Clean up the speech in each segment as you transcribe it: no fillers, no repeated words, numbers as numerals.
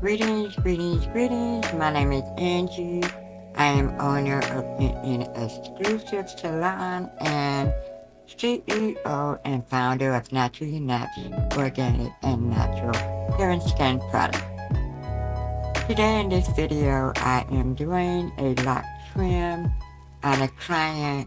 Greetings. My name is Angie. I am owner of an exclusive salon and CEO and founder of Naturally Natch Organic and Natural Hair and Skin Products. Today in this video, I am doing a lock trim on a client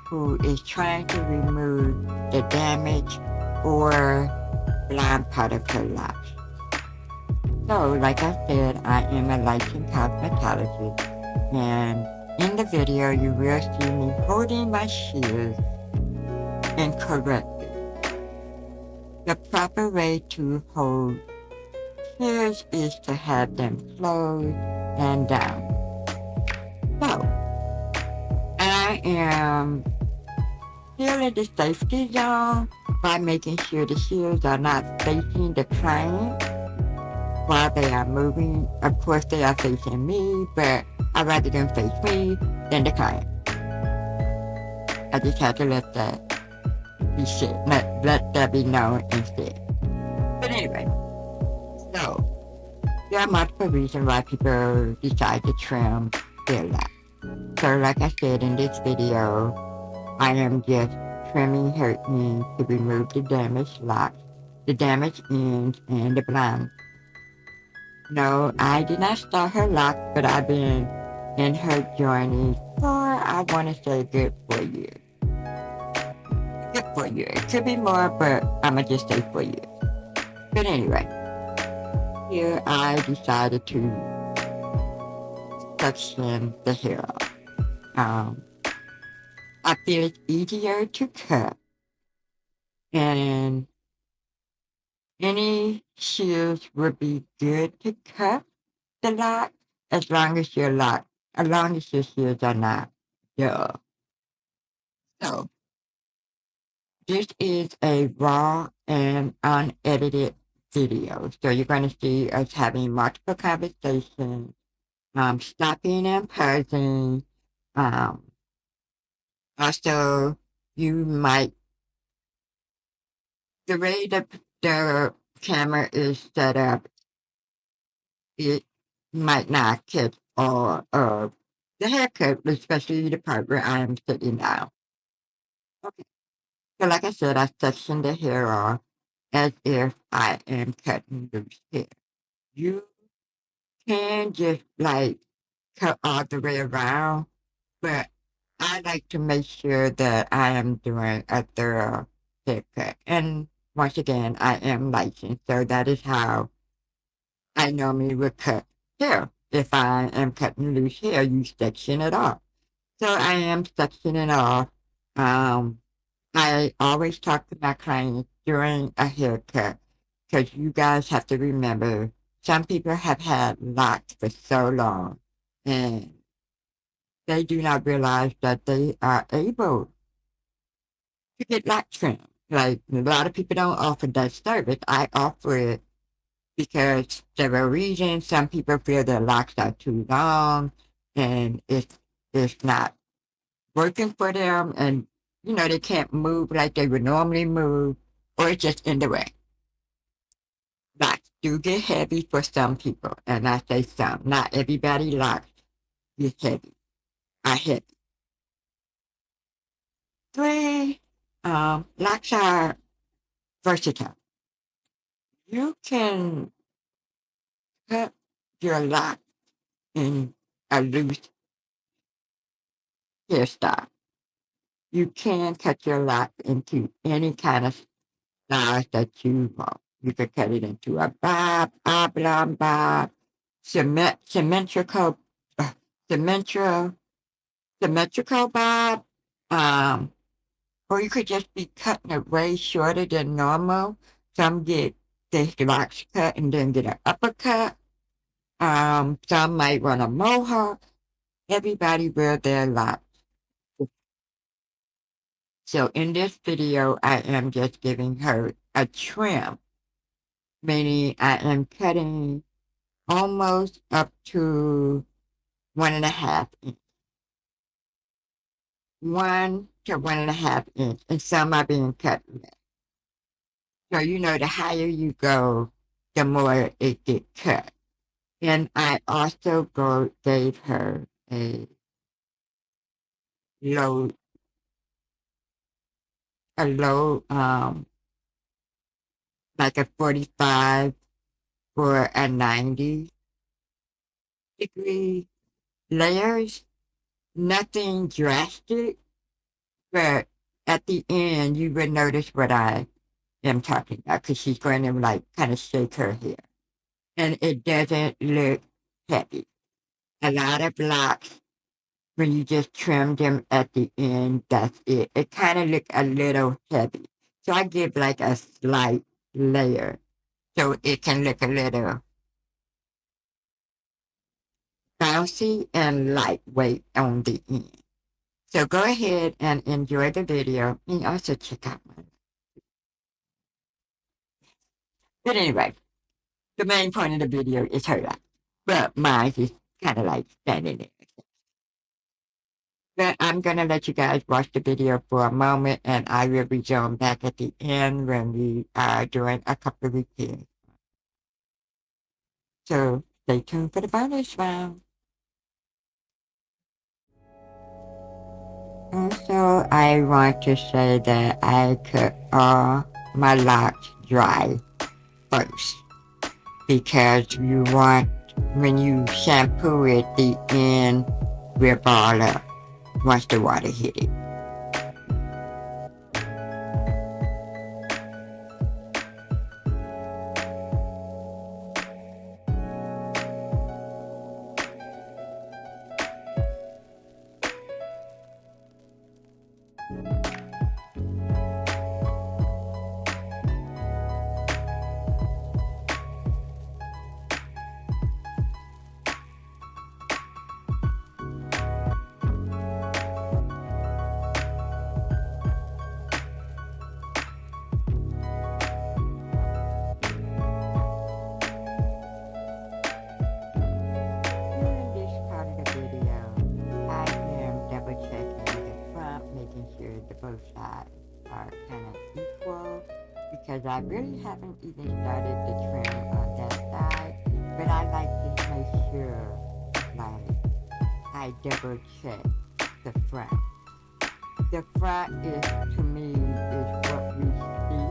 who is trying to remove the damage or blonde part of her locks. So, like I said, I am a licensed cosmetologist, and in the video, you will see me holding my shears incorrectly. The proper way to hold shears is to have them closed and down. So, I am still in the safety zone by making sure the shears are not facing the client while they are moving. Of course, they are facing me, but I'd rather them face me than the client. I just had to let that be said, let that be known instead. But anyway, so there are multiple reasons why people decide to trim their locks. So like I said in this video, I am just trimming her ends to remove the damaged locks, the damaged ends, and the blonde. No, I did not start her lock, but I've been in her journey for, I want to say, a good 4 years. Good 4 years. It could be more, but I'm going to just say 4 years. But anyway, here I decided to section the hair off. I feel it's easier to cut, and any shears would be good to cut the lock as long as your shears are not dull. So this is a raw and unedited video. So you're going to see us having multiple conversations, stopping and pausing. Also, you might, the way the camera is set up, it might not catch all of the haircut, especially the part where I am sitting down. Okay. So like I said, I section the hair off as if I am cutting loose hair. You can just like cut all the way around, but I like to make sure that I am doing a thorough haircut. And once again, I am licensed, so that is how I normally would cut hair. If I am cutting loose hair, you section it off. So I am sectioning off. I always talk to my clients during a haircut because you guys have to remember some people have had locks for so long and they do not realize that they are able to get lock trim. Like a lot of people don't offer that service. I offer it because several reasons. Some people feel their locks are too long and it's not working for them, and they can't move like they would normally move, or it's just in the way. Locks do get heavy for some people, and I say some. Not everybody locks get heavy. Are heavy. Three, locks are versatile. You can cut your lock in a loose hairstyle. You can cut your lock into any kind of styles that you want. You could cut it into a bob, oblong bob, symmetrical, symmetrical, symmetrical bob, or you could just be cutting it way shorter than normal. Some get the locks cut and then get an uppercut. Some might want a mohawk. Everybody wear their locks. So in this video, I am just giving her a trim, meaning I am cutting almost up to 1.5 inch. 1 to 1.5 inch, and some are being cut less. So the higher you go, the more it get cut. And I also gave her a low, a low, like a 45 for a 90-degree layers. Nothing drastic, but at the end, you would notice what I am talking about because she's going to like kind of shake her hair. And it doesn't look heavy. A lot of locks, when you just trim them at the end, that's it. It kind of look a little heavy. So I give like a slight layer so it can look a little bouncy and lightweight on the end. So go ahead and enjoy the video and also check out mine. But anyway, the main point of the video is her life. But mine is kind of like standing there. But I'm going to let you guys watch the video for a moment and I will resume back at the end when we are doing a couple of repairs. So stay tuned for the bonus round. Also, I want to say that I cut all my locks dry first because you want, when you shampoo it, the end will ball up once the water hit it. During this part of the video, I am double checking the front, making sure that both sides are kind of equal because I really haven't even started the trim on that side, but I like to make sure like I double check the front. The front is, to me, is what we see.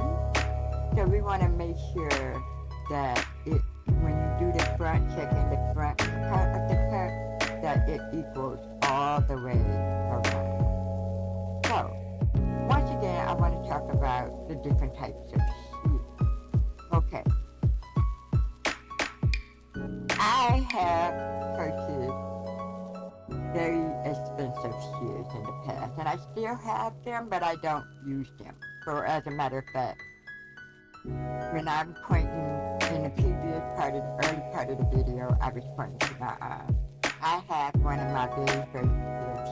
So we want to make sure that it, when you do the front, checking the front part of the cut, that it equals all the way around. So, once again, I want to talk about the different types of shears. Okay. I have purchased very expensive shears in the past, and I still have them, but I don't use them. So, as a matter of fact, when I'm pointing in the previous part of the early part of the video, I was pointing to my arm. I had one of my very first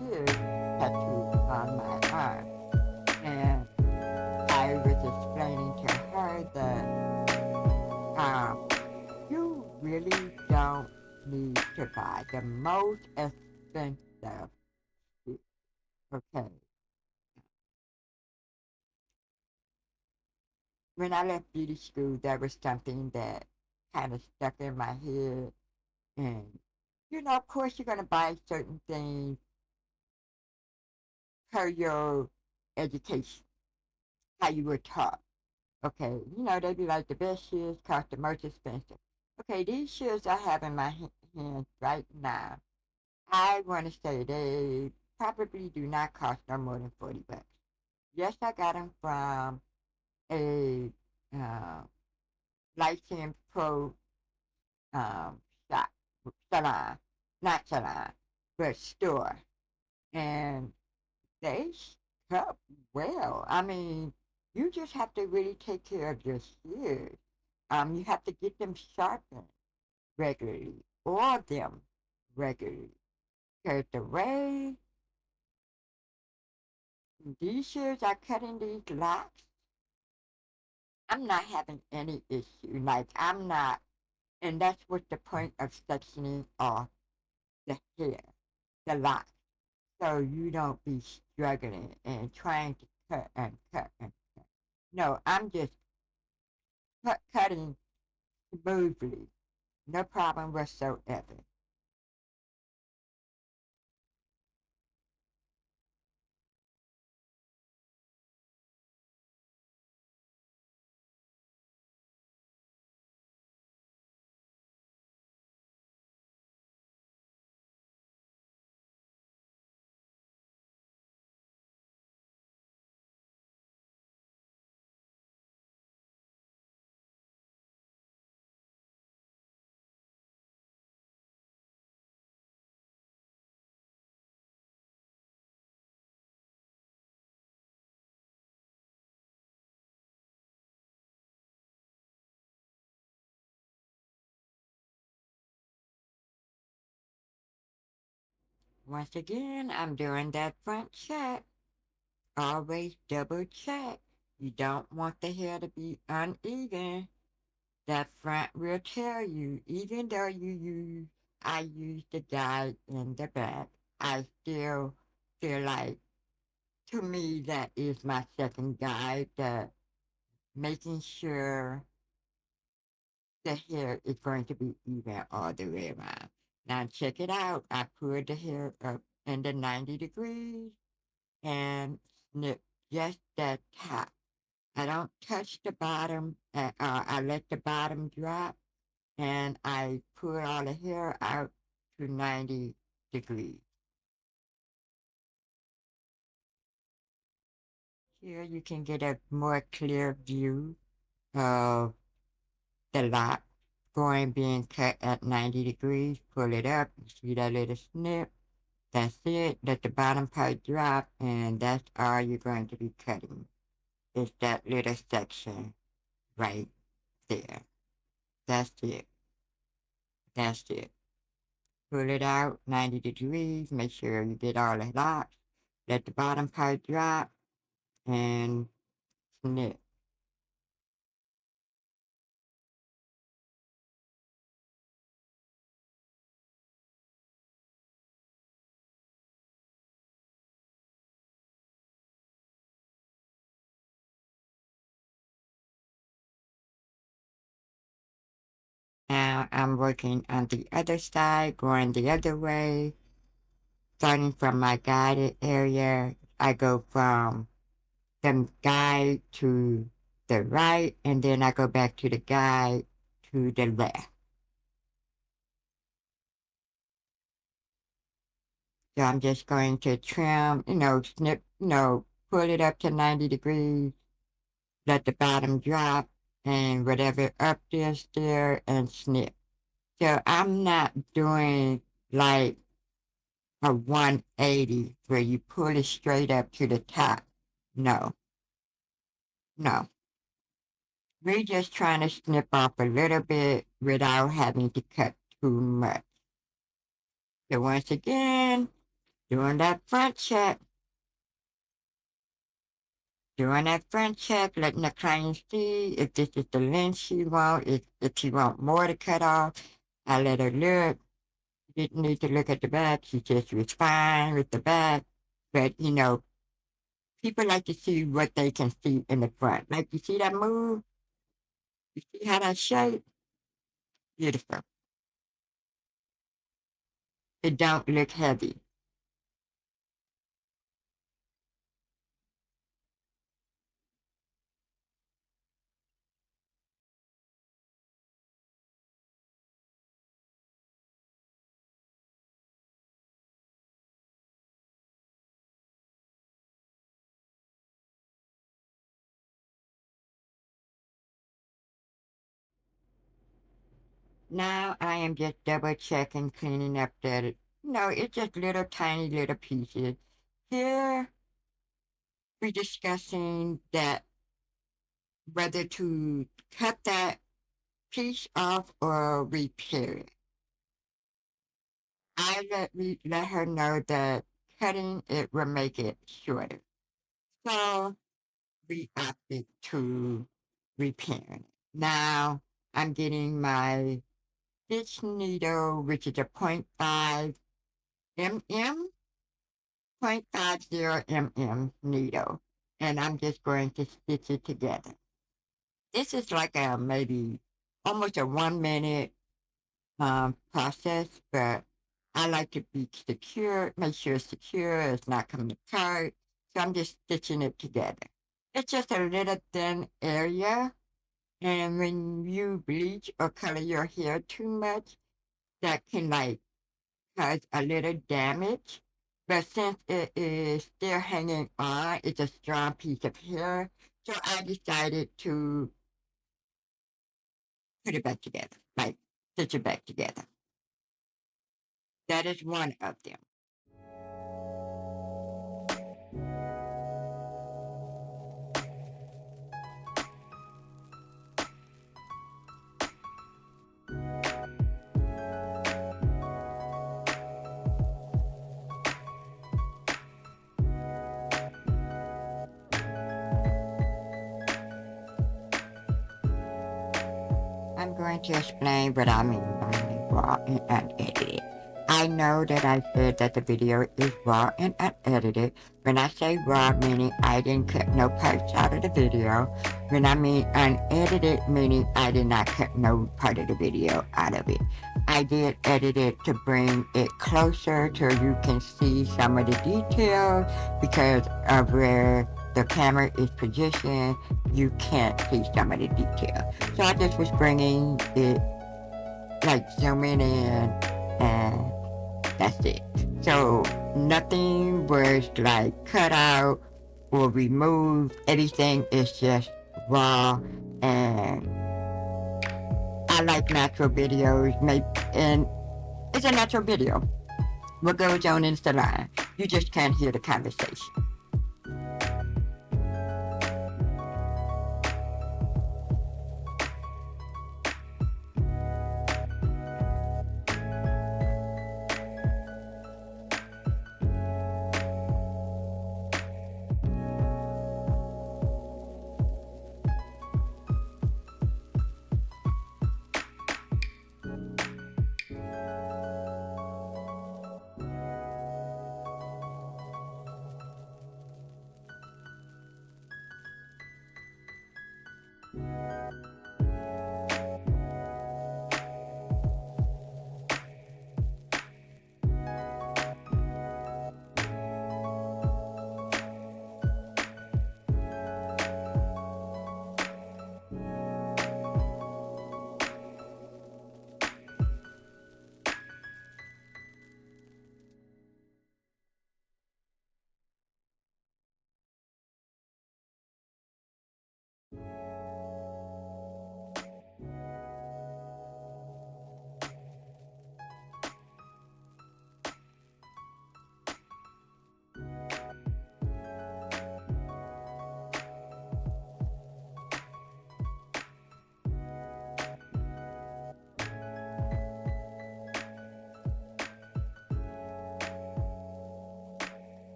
shears tattooed on my arm, and I was explaining to her that you really don't need to buy the most expensive shears. Okay. When I left beauty school, there was something that kind of stuck in my head. And, of course, you're going to buy certain things per your education, how you were taught. Okay, they'd be like the best shoes cost the most expensive. Okay, these shoes I have in my hands right now, I want to say they probably do not cost no more than $40. Yes, I got them from a uh, licensed pro um, shop, salon, not salon, but store. And they cut well. I mean, you just have to really take care of your shears. You have to get them sharpened regularly, oil them regularly. Because the way these shears are cutting these locks, I'm not having any issue. Like, I'm not, and that's what the point of sectioning off the hair, the locks. So you don't be struggling and trying to cut and cut and cut. No, I'm just cutting smoothly. No problem whatsoever. Once again, I'm doing that front check. Always double check. You don't want the hair to be uneven. That front will tell you, even though I use the guide in the back, I still feel like, to me, that is my second guide, that making sure the hair is going to be even all the way around. Now check it out. I pulled the hair up in the 90 degrees and snip just that top. I don't touch the bottom. I let the bottom drop and I pull all the hair out to 90 degrees. Here you can get a more clear view of the lock being cut at 90 degrees. Pull it up. You see that little snip? That's it. Let the bottom part drop, and that's all you're going to be cutting. It's that little section right there. That's it. That's it. Pull it out 90 degrees. Make sure you get all the locks. Let the bottom part drop and snip. Now I'm working on the other side, going the other way. Starting from my guided area, I go from the guide to the right, and then I go back to the guide to the left. So I'm just going to trim, snip, pull it up to 90 degrees, let the bottom drop, and whatever up there, and snip. So I'm not doing like a 180 where you pull it straight up to the top. No, no. We're just trying to snip off a little bit without having to cut too much. So once again, doing that front check, letting the client see if this is the length she wants, if she want more to cut off. I let her look. She didn't need to look at the back. She said she was fine with the back. But, people like to see what they can see in the front. Like, you see that move? You see how that shape? Beautiful. It don't look heavy. Now I am just double checking, cleaning up the, it's just little tiny little pieces. Here we're discussing that whether to cut that piece off or repair it. I let her know that cutting it will make it shorter. So we opted to repair it. Now I'm getting my stitch needle, which is a .5 mm, .50 mm needle, and I'm just going to stitch it together. This is like a maybe almost a 1 minute process, but I like to be secure, make sure it's secure, it's not coming apart. So I'm just stitching it together. It's just a little thin area, and when you bleach or color your hair too much, that can like cause a little damage. But since it is still hanging on, it's a strong piece of hair. So I decided to put it back together, like stitch it back together. That is one of them. I'm going to explain what I mean by raw and unedited. I know that I said that the video is raw and unedited. When I say raw, meaning I didn't cut no parts out of the video. When I mean unedited, meaning I did not cut no part of the video out of it. I did edit it to bring it closer so you can see some of the details because of where the camera is positioned, you can't see some of the detail. So I just was bringing it, like zooming in, and that's it. So nothing was like cut out or removed. Everything is just raw, and I like natural videos. And it's a natural video. What goes on is the line. You just can't hear the conversation.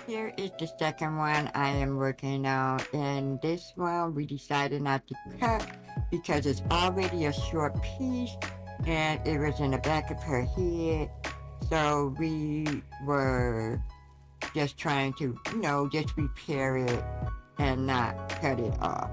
Here is the second one I am working on, and this one we decided not to cut because it's already a short piece and it was in the back of her head. So we were just trying to, just repair it and not cut it off.